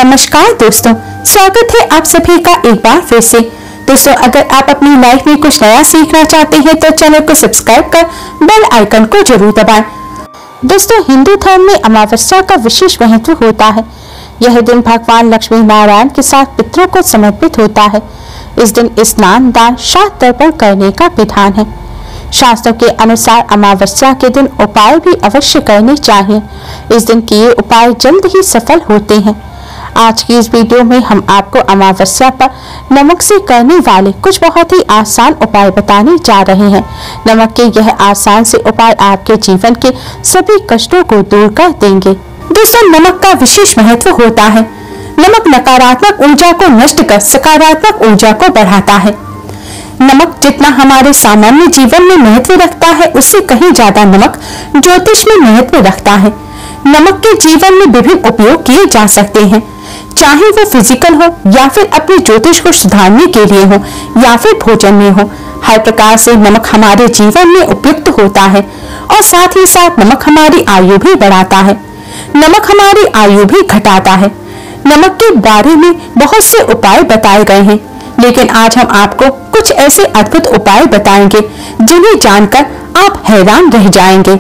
नमस्कार दोस्तों, स्वागत है आप सभी का एक बार फिर से। दोस्तों, अगर आप अपनी लाइफ में कुछ नया सीखना चाहते हैं तो चैनल को सब्सक्राइब कर बेल आइकन को जरूर दबाएं। दोस्तों, हिंदू धर्म में अमावस्या का विशेष महत्व होता है। यह दिन भगवान लक्ष्मी नारायण के साथ पितरों को समर्पित होता है। इस दिन स्नान, दान, श्राद्ध तर्पण करने का विधान है। शास्त्रों के अनुसार अमावस्या के दिन उपाय भी अवश्य करने चाहिए। इस दिन किए उपाय जल्द ही सफल होते हैं। आज की इस वीडियो में हम आपको अमावस्या पर नमक से करने वाले कुछ बहुत ही आसान उपाय बताने जा रहे हैं। नमक के यह आसान से उपाय आपके जीवन के सभी कष्टों को दूर कर देंगे। दोस्तों, नमक का विशेष महत्व होता है। नमक नकारात्मक ऊर्जा को नष्ट कर सकारात्मक ऊर्जा को बढ़ाता है। नमक जितना हमारे सामान्य जीवन में महत्व रखता है, उससे कहीं ज्यादा नमक ज्योतिष में महत्व रखता है। नमक के जीवन में विभिन्न उपयोग किए जा सकते हैं, चाहे वो फिजिकल हो या फिर अपने ज्योतिष को सुधारने के लिए हो या फिर भोजन में हो। हर प्रकार से नमक हमारे जीवन में उपयुक्त होता है और साथ ही साथ नमक हमारी आयु भी बढ़ाता है। नमक हमारी आयु भी घटाता है। नमक के बारे में बहुत से उपाय बताए गए हैं, लेकिन आज हम आपको कुछ ऐसे अद्भुत उपाय बताएंगे जिन्हें जानकर आप हैरान रह जाएंगे।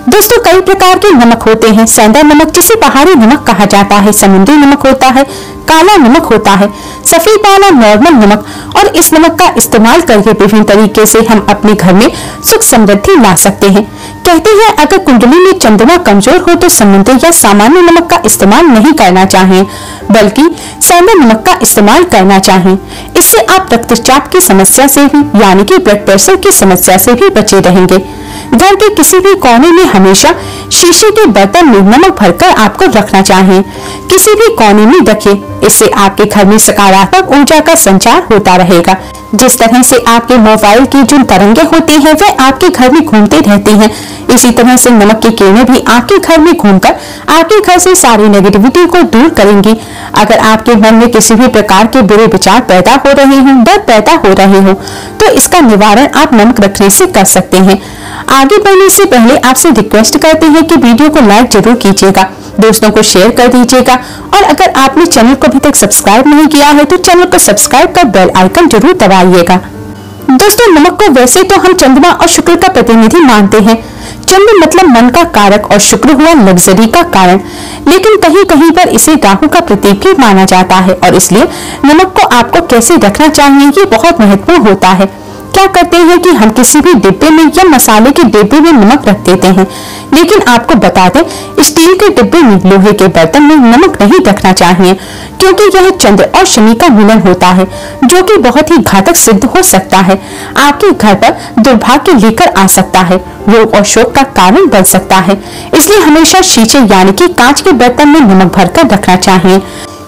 दोस्तों, कई प्रकार के नमक होते हैं। सेंधा नमक, जिसे पहाड़ी नमक कहा जाता है, समुद्री नमक होता है, काला नमक होता है, सफेद वाला नॉर्मल नमक। और इस नमक का इस्तेमाल करके विभिन्न तरीके से हम अपने घर में सुख समृद्धि ला सकते हैं। कहते हैं अगर कुंडली में चंद्रमा कमजोर हो तो समुद्री या सामान्य नमक का इस्तेमाल नहीं करना चाहिए, बल्कि सेंधा नमक का इस्तेमाल करना चाहिए। इससे आप रक्तचाप की समस्या से भी, यानी कि ब्लड प्रेशर की समस्या से भी बचे रहेंगे। घर के किसी भी कोने में हमेशा शीशे के बर्तन में नमक भरकर आपको रखना चाहिए। किसी भी कोने में रखिए, इससे आपके घर में सकारात्मक ऊर्जा का संचार होता रहेगा। जिस तरह से आपके मोबाइल की जो तरंगे होती हैं वह आपके घर में घूमते रहती हैं, इसी तरह से नमक की किरणें भी आपके घर में घूमकर आपके घर से सारी नेगेटिविटी को दूर करेंगी। अगर आपके मन में किसी भी प्रकार के बुरे विचार पैदा हो रहे हों, डर पैदा हो रहे हो, तो इसका निवारण आप नमक रखने से कर सकते हैं। आगे बढ़ने से पहले आपसे रिक्वेस्ट करते हैं कि वीडियो को लाइक जरूर कीजिएगा, दोस्तों को शेयर कर दीजिएगा और अगर आपने चैनल को अभी तक सब्सक्राइब नहीं किया है तो चैनल को सब्सक्राइब कर बेल आइकन जरूर दबाइएगा। दोस्तों, नमक को वैसे तो हम चंद्रमा और शुक्र का प्रतिनिधि मानते हैं। चंद्र मतलब मन का कारक और शुक्र हुआ लग्जरी का कारण, लेकिन कहीं कहीं पर इसे राहु का प्रतीक भी माना जाता है और इसलिए नमक को आपको कैसे रखना चाहिए ये बहुत महत्वपूर्ण होता है। क्या करते हैं कि हम किसी भी डिब्बे में या मसाले के डिब्बे में नमक रख देते हैं, लेकिन आपको बता दें स्टील के डिब्बे में, लोहे के बर्तन में नमक नहीं रखना चाहिए, क्योंकि यह चंद्र और शनि का मिलन होता है जो कि बहुत ही घातक सिद्ध हो सकता है। आपके घर पर दुर्भाग्य लेकर आ सकता है, रोग और शोक का कारण बन सकता है। इसलिए हमेशा शीशे यानी कि कांच के बर्तन में नमक भरकर रखना चाहिए,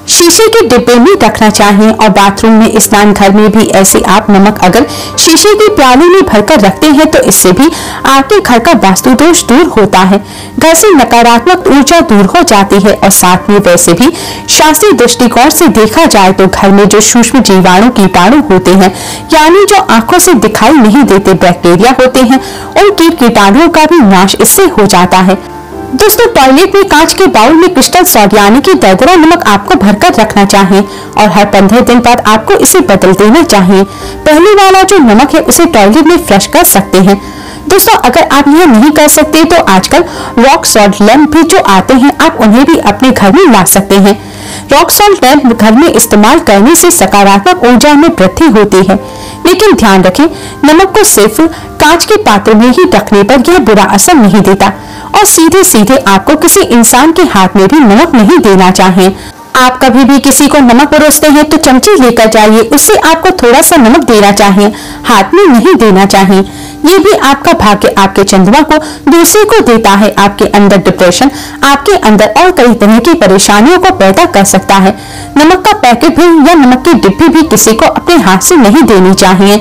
शीशे के डिब्बे में रखना चाहिए। और बाथरूम में, स्नान घर में भी ऐसे आप नमक अगर शीशे के प्याले में भरकर रखते हैं तो इससे भी आपके घर का वास्तु दोष दूर होता है, घर से नकारात्मक ऊर्जा दूर हो जाती है। और साथ में वैसे भी शास्त्रीय दृष्टिकोण से देखा जाए तो घर में जो सूक्ष्म जीवाणु कीटाणु होते हैं, यानी जो आंखों से दिखाई नहीं देते बैक्टीरिया होते हैं, उन कीटाणुओं का भी नाश इससे हो जाता है। दोस्तों, टॉयलेट में कांच के बाउल में क्रिस्टल सॉल्ट यानी कि दरदरा नमक आपको भरकर रखना चाहिए और हर 15 दिन बाद आपको इसे बदल देना चाहिए। पहले वाला जो नमक है उसे टॉयलेट में फ्लश कर सकते हैं। दोस्तों, अगर आप यह नहीं कर सकते तो आजकल रॉक सॉल्ट लैंप भी जो आते हैं, आप उन्हें भी अपने घर में ला सकते हैं। रॉक सॉल्ट लैंप घर में इस्तेमाल करने से सकारात्मक ऊर्जा में वृद्धि होती है, लेकिन ध्यान रखें नमक को सिर्फ कांच के पात्र में ही रखने पर यह बुरा असर नहीं देता और सीधे सीधे आपको किसी इंसान के हाथ में भी नमक नहीं देना चाहिए। आप कभी भी किसी को नमक परोसते हैं तो चमची लेकर जाइए, उससे आपको थोड़ा सा नमक देना चाहिए, हाथ में नहीं देना चाहिए। ये भी आपका भाग्य, आपके चंद्रमा को दूसरे को देता है। आपके अंदर डिप्रेशन, आपके अंदर और कई तरह की परेशानियों को पैदा कर सकता है। नमक का पैकेट भी या नमक की डिब्बी भी किसी को अपने हाथ से नहीं देनी चाहिए।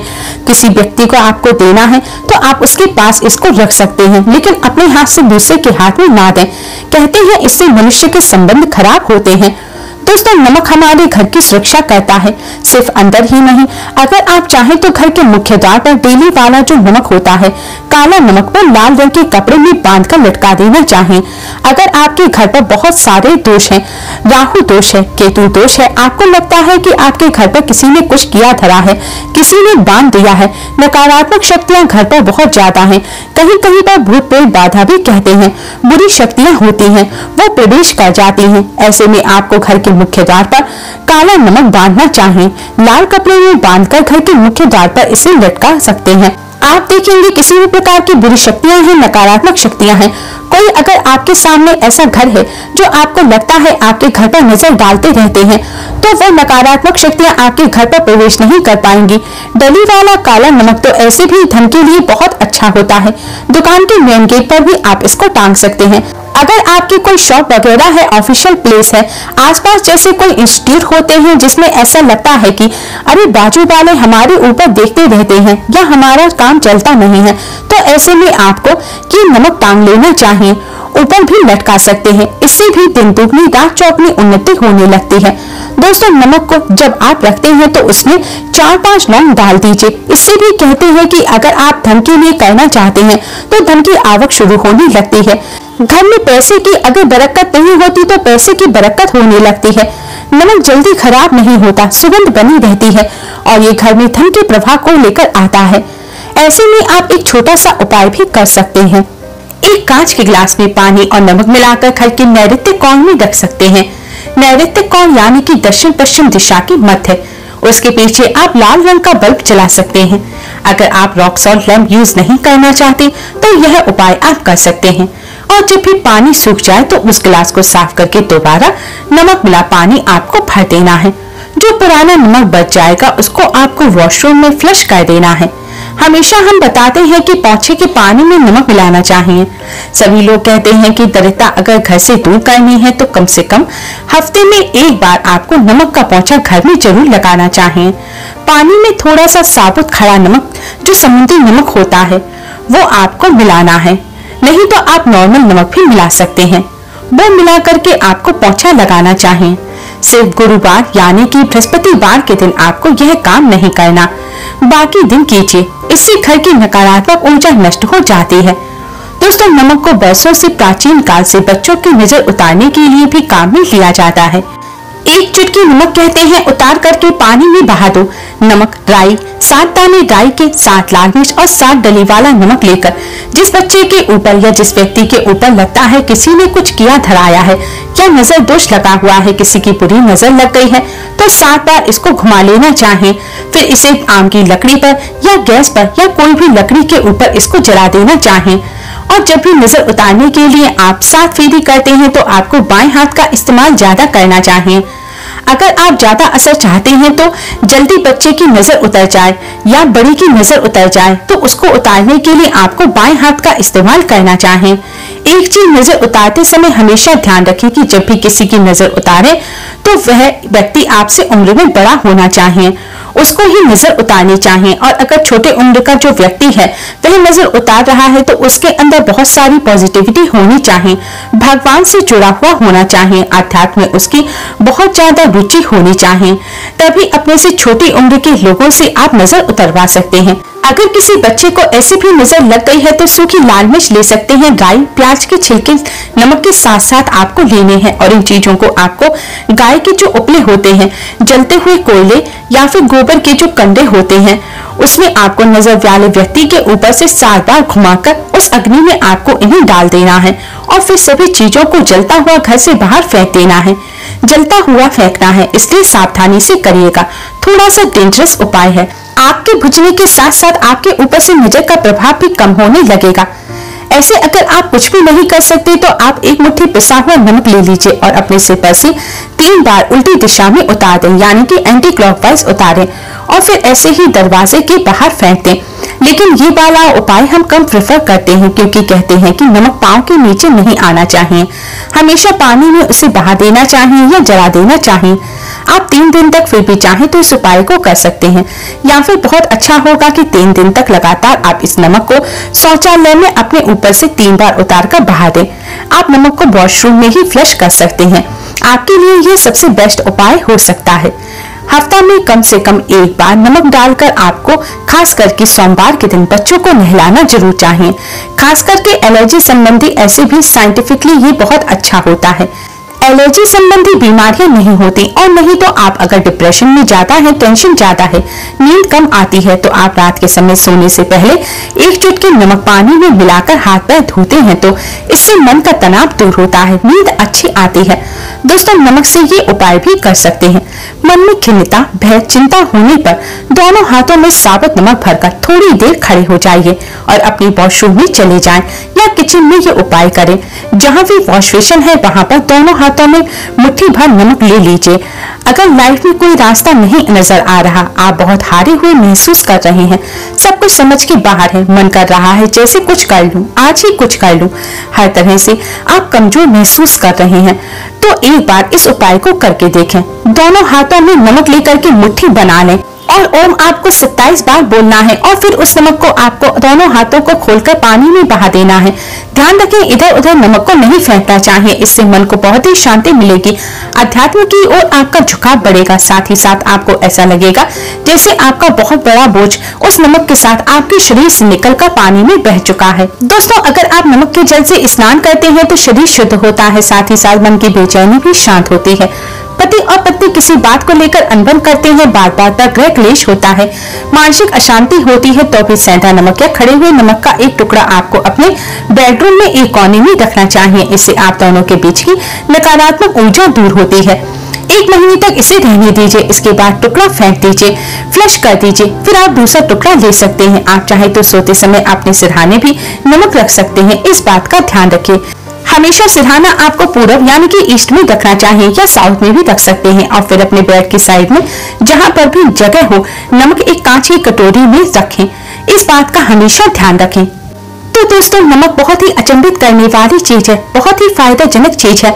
किसी व्यक्ति को आपको देना है तो आप उसके पास इसको रख सकते हैं, लेकिन अपने हाथ से दूसरे के हाथ में ना दें। कहते हैं इससे मनुष्य के संबंध खराब होते हैं। दोस्तों, नमक हमारे घर की सुरक्षा करता है, सिर्फ अंदर ही नहीं। अगर आप चाहें तो घर के मुख्य द्वार पर डेली वाला जो नमक होता है, काला नमक, वो लाल रंग के कपड़े में बांधकर लटका देना चाहिए। अगर आपके घर पर बहुत सारे दोष हैं, राहु दोष है, केतु दोष है, आपको लगता है कि आपके घर पर किसी ने कुछ किया धरा है, किसी ने बांध दिया है, नकारात्मक शक्तियां घर पर बहुत ज्यादा हैं, कहीं कहीं पर भूत प्रेत बाधा भी कहते हैं, बुरी शक्तियां होती हैं, वो प्रवेश कर जाती हैं। ऐसे में आपको घर के मुख्य द्वार पर काला नमक बांधना चाहिए। लाल कपड़े में बांधकर घर के मुख्य द्वार पर इसे लटका सकते हैं। आप देखेंगे किसी भी प्रकार की बुरी शक्तियां हैं, नकारात्मक शक्तियां हैं, कोई अगर आपके सामने ऐसा घर है जो आपको लगता है आपके घर पर नजर डालते रहते हैं, तो वो नकारात्मक शक्तियां आपके घर पर प्रवेश नहीं कर पाएंगी। डली वाला काला नमक तो ऐसे भी धन के लिए बहुत अच्छा होता है। दुकान के मेन गेट पर भी आप इसको टांग सकते हैं। अगर आपकी कोई शॉप वगैरह है, ऑफिशियल प्लेस है, आसपास जैसे कोई इंस्टीट्यूट होते हैं जिसमें ऐसा लगता है कि अरे बाजू वाले हमारे ऊपर देखते रहते हैं या हमारा काम चलता नहीं है, तो ऐसे में आपको ये नमक टांग लेना चाहिए। ऊपर भी लटका सकते हैं, इससे भी दिन दुगनी रात चौगनी उन्नति होने लगती है। दोस्तों, नमक को जब आप रखते हैं तो उसमें 4-5 लौंग डाल दीजिए। इससे भी कहते हैं कि अगर आप धन के लिए करना चाहते हैं तो धन की आवक शुरू होने लगती है। घर में पैसे की अगर बरकत नहीं होती तो पैसे की बरकत होने लगती है। नमक जल्दी खराब नहीं होता, सुगंध बनी रहती है और ये घर में धन के प्रवाह को लेकर आता है। ऐसे में आप एक छोटा सा उपाय भी कर सकते हैं। एक कांच के गिलास में पानी और नमक मिलाकर घर के नैऋत्य कोण में रख सकते हैं। नैऋत्य कोण यानी कि दक्षिण पश्चिम दिशा के मध्य, उसके पीछे आप लाल रंग का बल्ब जला सकते हैं। अगर आप रॉक सॉल्ट लैंप यूज नहीं करना चाहते तो यह उपाय आप कर सकते हैं। और जब भी पानी सूख जाए तो उस गिलास को साफ करके दोबारा नमक मिला पानी आपको भर देना है। जो पुराना नमक बच जाएगा उसको आपको वॉशरूम में फ्लश कर देना है। हमेशा हम बताते हैं कि पोछे के पानी में नमक मिलाना चाहिए। सभी लोग कहते हैं कि दरिद्रता अगर घर से दूर करनी है तो कम से कम हफ्ते में एक बार आपको नमक का पोछा घर में जरूर लगाना चाहिए। पानी में थोड़ा सा साबुत खड़ा नमक, जो समुद्री नमक होता है, वो आपको मिलाना है। नहीं तो आप नॉर्मल नमक भी मिला सकते हैं। वो मिला करके आपको पोछा लगाना चाहिए। सिर्फ गुरुवार यानी कि बृहस्पतिवार के दिन आपको यह काम नहीं करना, बाकी दिन कीजिए। इससे घर की नकारात्मक ऊर्जा नष्ट हो जाती है। दोस्तों, नमक को बरसों से प्राचीन काल से बच्चों की नजर उतारने के लिए भी काम में लिया जाता है। एक चुटकी नमक कहते हैं उतार करके पानी में बहा दो। नमक, राई, 7 दाने राई के, 7 लाल मिर्च और 7 डली वाला नमक लेकर जिस बच्चे के ऊपर या जिस व्यक्ति के ऊपर लगता है किसी ने कुछ किया धराया है या नजर दोष लगा हुआ है, किसी की बुरी नजर लग गई है, तो 7 बार इसको घुमा लेना चाहिए। फिर इसे आम की लकड़ी पर या गैस पर या कोई भी लकड़ी के ऊपर इसको जला देना चाहिए। और जब भी नजर उतारने के लिए आप 7 फेरी करते हैं तो आपको बाएं हाथ का इस्तेमाल ज्यादा करना चाहिए। अगर आप ज्यादा असर चाहते हैं तो जल्दी बच्चे की नजर उतर जाए या बड़ी की नजर उतर जाए तो उसको उतारने के लिए आपको बाएं हाथ का इस्तेमाल करना चाहिए। एक चीज नजर उतारते समय हमेशा ध्यान रखें कि जब भी किसी की नजर उतारे तो वह व्यक्ति आपसे उम्र में बड़ा होना चाहिए, उसको ही नजर उतारनी चाहिए। और अगर छोटे उम्र का जो व्यक्ति है वह नजर उतार रहा है तो उसके अंदर बहुत सारी पॉजिटिविटी होनी चाहिए, भगवान से जुड़ा हुआ होना चाहिए, अध्यात्म में उसकी बहुत ज्यादा रुचि होनी चाहिए। तभी अपने से छोटी उम्र के लोगों से आप नजर उतरवा सकते हैं। अगर किसी बच्चे को ऐसी भी नजर लग गई है तो सूखी लाल मिर्च ले सकते हैं, गाय, प्याज के छिलके नमक के साथ साथ आपको लेने हैं और इन चीजों को आपको गाय के जो उपले होते हैं, जलते हुए कोयले या फिर गोबर के जो कंडे होते हैं, उसमें आपको नजर वाले व्यक्ति के ऊपर से 7 बार घुमाकर उस अग्नि में आपको इन्हें डाल देना है और फिर सभी चीजों को जलता हुआ घर से बाहर फेंक देना है। जलता हुआ फेंकना है, इसलिए सावधानी से करिएगा। थोड़ा सा डेंजरस उपाय है। आपके बुझने के साथ साथ आपके ऊपर से नजर का प्रभाव भी कम होने लगेगा। ऐसे अगर आप कुछ भी नहीं कर सकते तो आप एक मुट्ठी पिसा हुआ नमक ले लीजिए और अपने सिर पर से 3 बार उल्टी दिशा में उतार दें, यानी कि एंटी क्लॉकवाइज उतारें और फिर ऐसे ही दरवाजे के बाहर फेंक दें। लेकिन ये वाला उपाय हम कम प्रेफर करते हैं क्योंकि कहते हैं कि नमक पांव के नीचे नहीं आना चाहिए, हमेशा पानी में उसे बहा देना चाहिए या जला देना चाहिए। आप 3 दिन तक फिर भी चाहें तो इस उपाय को कर सकते हैं, या फिर बहुत अच्छा होगा कि 3 दिन तक लगातार आप इस नमक को शौचालय में अपने ऊपर से 3 बार उतार कर बहा दें। आप नमक को वॉशरूम में ही फ्लश कर सकते हैं। आपके लिए यह सबसे बेस्ट उपाय हो सकता है। हफ्ता में कम से कम 1 बार नमक डालकर आपको खास करके सोमवार के दिन बच्चों को नहलाना जरूर चाहिए। खास करके एलर्जी संबंधी ऐसे भी साइंटिफिकली ये बहुत अच्छा होता है। एलर्जी संबंधी बीमारियां नहीं होती, और नहीं तो आप अगर डिप्रेशन में ज्यादा है, टेंशन ज्यादा है, नींद कम आती है, तो आप रात के समय सोने से पहले 1 चुटकी नमक पानी में मिलाकर हाथ पैर धोते हैं तो इससे मन का तनाव दूर होता है, नींद अच्छी आती है। दोस्तों, नमक से ये उपाय भी कर सकते हैं। मन में खिन्नता, भय, चिंता होने पर दोनों हाथों में साबुत नमक भरकर थोड़ी देर खड़े हो जाइए और अपनी वॉशरूम में चले जाएं या किचन में ये उपाय करें। जहां भी वॉश बेसिन है वहां पर दोनों हाथों में मुट्ठी भर नमक ले लीजिए। अगर लाइफ में कोई रास्ता नहीं नजर आ रहा, आप बहुत हारे हुए महसूस कर रहे हैं, सब कुछ समझ के बाहर है, मन कर रहा है जैसे कुछ कर लूं, आज ही कुछ कर लूं, हर तरह से आप कमजोर महसूस कर रहे हैं, तो एक बार इस उपाय को करके देखें। दोनों हाथों में नमक लेकर के मुट्ठी बना लें और ओम आपको 27 बार बोलना है, और फिर उस नमक को आपको दोनों हाथों को खोलकर पानी में बहा देना है। ध्यान रखें, इधर उधर नमक को नहीं फेंकना चाहिए, इससे मन को बहुत ही शांति मिलेगी, अध्यात्म की ओर आपका झुकाव बढ़ेगा। साथ ही साथ आपको ऐसा लगेगा जैसे आपका बहुत बड़ा बोझ उस नमक के साथ आपके शरीर से निकलकर पानी में बह चुका है। दोस्तों, अगर आप नमक के जल से स्नान करते हैं तो शरीर शुद्ध होता है, साथ ही साथ मन की बेचैनी भी शांत होती है। पति और पत्नी किसी बात को लेकर अनबन करते हैं, बार बार ग्रह क्लेश होता है, मानसिक अशांति होती है, तो भी सेंधा नमक या खड़े हुए नमक का एक टुकड़ा आपको अपने बेडरूम में एक कोने में रखना चाहिए। इससे आप दोनों के बीच की नकारात्मक ऊर्जा दूर होती है। 1 महीने तक इसे रहने दीजिए, इसके बाद टुकड़ा फेंक दीजिए, फ्लश कर दीजिए, फिर आप दूसरा टुकड़ा ले सकते हैं। आप चाहे तो सोते समय अपने सिरहाने भी नमक रख सकते हैं, इस बात का ध्यान रखिए। हमेशा सिरहाना आपको पूरब यानी कि ईस्ट में रखना चाहिए, या साउथ में भी रख सकते हैं, और फिर अपने बेड की साइड में जहां पर भी जगह हो नमक एक कांच की कटोरी में रखें, इस बात का हमेशा ध्यान रखें। तो दोस्तों, नमक बहुत ही अचंभित करने वाली चीज है, बहुत ही फायदेजनक चीज है।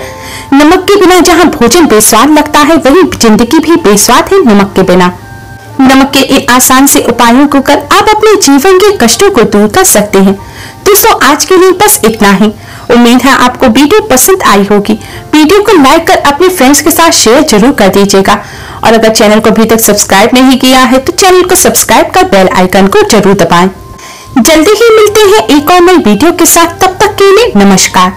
नमक के बिना जहाँ भोजन बेस्वाद लगता है, वही जिंदगी भी बेस्वाद है नमक के बिना। नमक के इन आसान से उपायों को कर आप अपने जीवन के कष्टों को दूर कर सकते हैं। दोस्तों, आज के लिए बस इतना ही। उम्मीद है आपको वीडियो पसंद आई होगी। वीडियो को लाइक कर अपने फ्रेंड्स के साथ शेयर जरूर कर दीजिएगा, और अगर चैनल को अभी तक सब्सक्राइब नहीं किया है तो चैनल को सब्सक्राइब कर बेल आइकन को जरूर दबाएं। जल्दी ही मिलते हैं एक और नई वीडियो के साथ, तब तक के लिए नमस्कार।